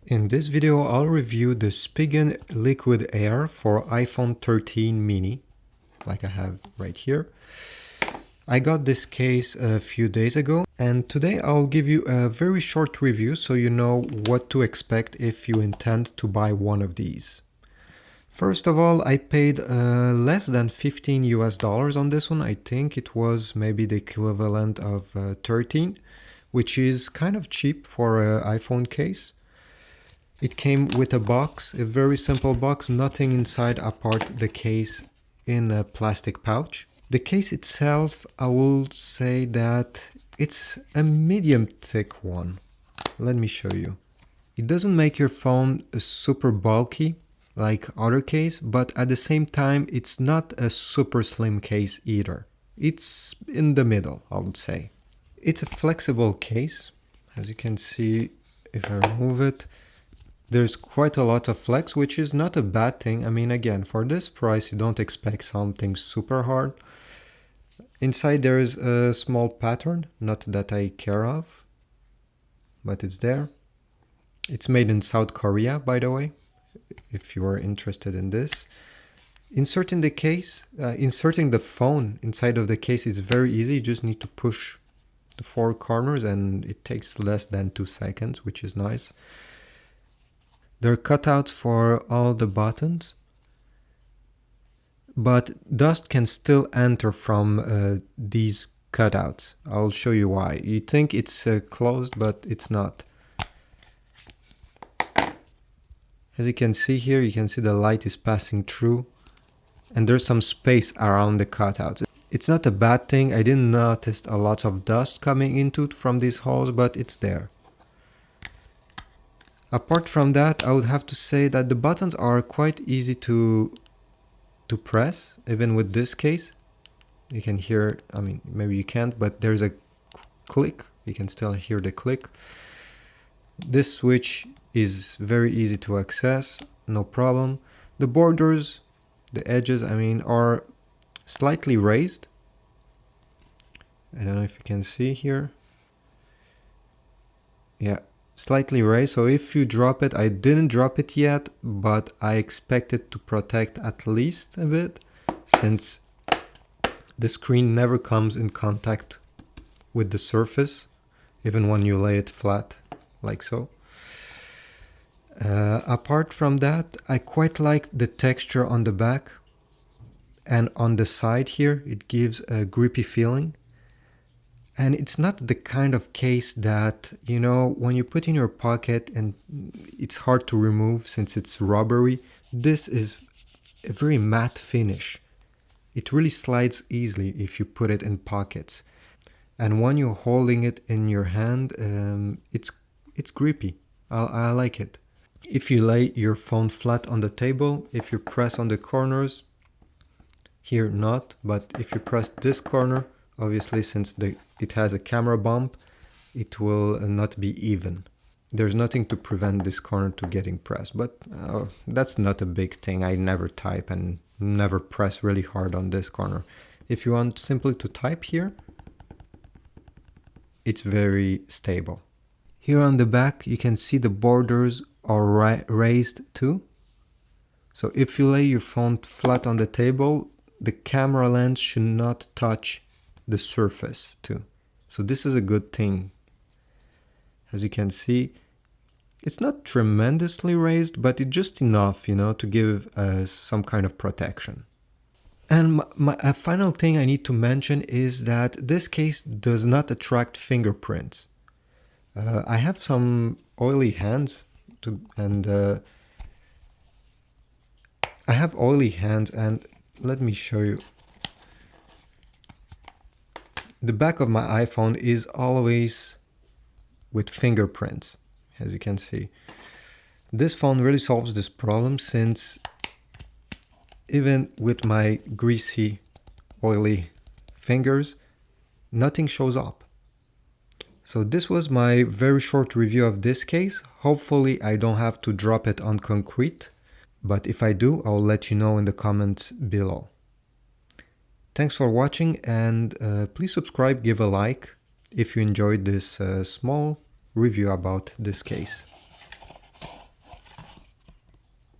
In this video, I'll review the Spigen Liquid Air for iPhone 13 mini, like I have right here. I got this case a few days ago, and today I'll give you a very short review so you know what to expect if you intend to buy one of these. First of all, I paid less than $15 on this one. I think it was maybe the equivalent of 13, which is kind of cheap for an iPhone case. It came with a box, a very simple box, nothing inside apart the case in a plastic pouch. The case itself, I will say that it's a medium thick one. Let me show you. It doesn't make your phone super bulky like other case, but at the same time, it's not a super slim case either. It's in the middle, I would say. It's a flexible case. As you can see, if I remove it, there's quite a lot of flex, which is not a bad thing. I mean, again, for this price, you don't expect something super hard. Inside there is a small pattern, not that I care of, but it's there. It's made in South Korea, by the way, if you are interested in this. Inserting the phone inside of the case is very easy. You just need to push the four corners and it takes less than 2 seconds, which is nice. There are cutouts for all the buttons, but dust can still enter from these cutouts. I'll show you why. You think it's closed, but it's not. As you can see here, you can see the light is passing through, and there's some space around the cutouts. It's not a bad thing. I didn't notice a lot of dust coming into it from these holes, but it's there. Apart from that, I would have to say that the buttons are quite easy to press, even with this case. You can hear, I mean, maybe you can't, but there's a click. You can still hear the click. This switch is very easy to access, no problem. The borders, the edges, I mean, are slightly raised. I don't know if you can see here. Yeah. Slightly raised, so if you drop it, I didn't drop it yet, but I expect it to protect at least a bit, since the screen never comes in contact with the surface, even when you lay it flat, like so. Apart from that, I quite like the texture on the back, and on the side here, it gives a grippy feeling. And it's not the kind of case that, you know, when you put in your pocket and it's hard to remove since it's rubbery. This is a very matte finish. It really slides easily if you put it in pockets. And when you're holding it in your hand, it's grippy. I like it. If you lay your phone flat on the table, if you press on the corners, here not, but if you press this corner, obviously, since it has a camera bump, it will not be even. There's nothing to prevent this corner to getting pressed, but that's not a big thing. I never type and never press really hard on this corner. If you want simply to type here, it's very stable. Here on the back, you can see the borders are raised too. So if you lay your phone flat on the table, the camera lens should not touch the surface too. So this is a good thing. As you can see, it's not tremendously raised, but it's just enough, you know, to give some kind of protection. And a final thing I need to mention is that this case does not attract fingerprints. I have some oily hands and let me show you. The back of my iPhone is always with fingerprints, as you can see. This phone really solves this problem, since even with my greasy, oily fingers, nothing shows up. So this was my very short review of this case. Hopefully I don't have to drop it on concrete, but if I do, I'll let you know in the comments below. Thanks for watching, and please subscribe, give a like if you enjoyed this small review about this case.